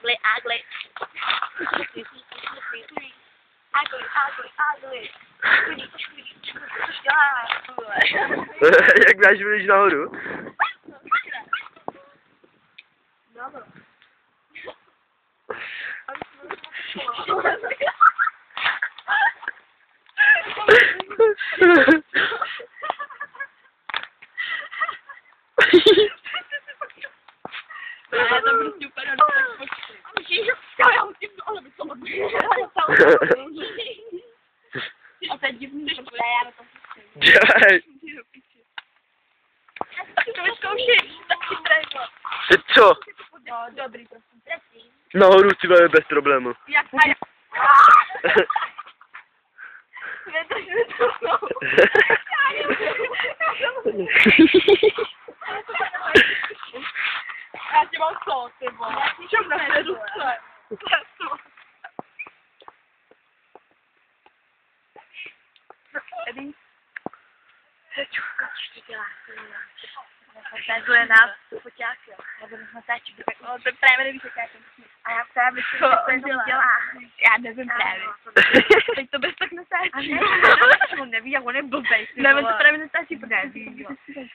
ugly, ugly. Ugly, ugly, ugly. Což děláš? Jak máš vylíž nahoru? No. Ne, to prostě úplně a teď divný, že já to Dělej. to vyzkoušej, tak chytré. Ty co? No, dobrý, prosím. Nahoru ty vole bez problému. Jak a jak? Vydrž to. Já tě mám co, ty vole. Čem na té ruce? Eddie? Čuka, co ty děláš? Tazuje nás foťák, jo. Nebo jsme táčí do takového. To právě nevíš, jak já to myslím. A já právě myslím, že to jenom dělá. Já nevím právě. Teď to bez tak netáčí. A ne, on neví, jak on je blbej. Ne, on to právě netáčí,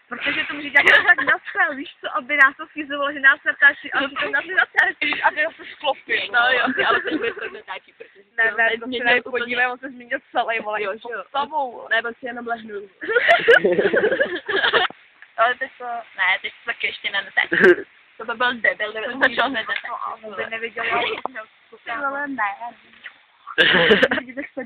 protože to může dělat tak naschvál, víš co, aby nás to schizovalo, že nás natáčí, a to nás nenatáčí. A to se sklopil. No jo, ale teď bez tak netáčí, protože... Ne, to se ne podívej, on se změnil celý, vole. Jo, jo. S tobou. Ne, on si jenom lehnul. Ale teď to... Ne, teď to taky ještě nenatáčí. To by byl debil, kdyby to začal nenatáčí. On by neviděl, ale ne. Kdybych se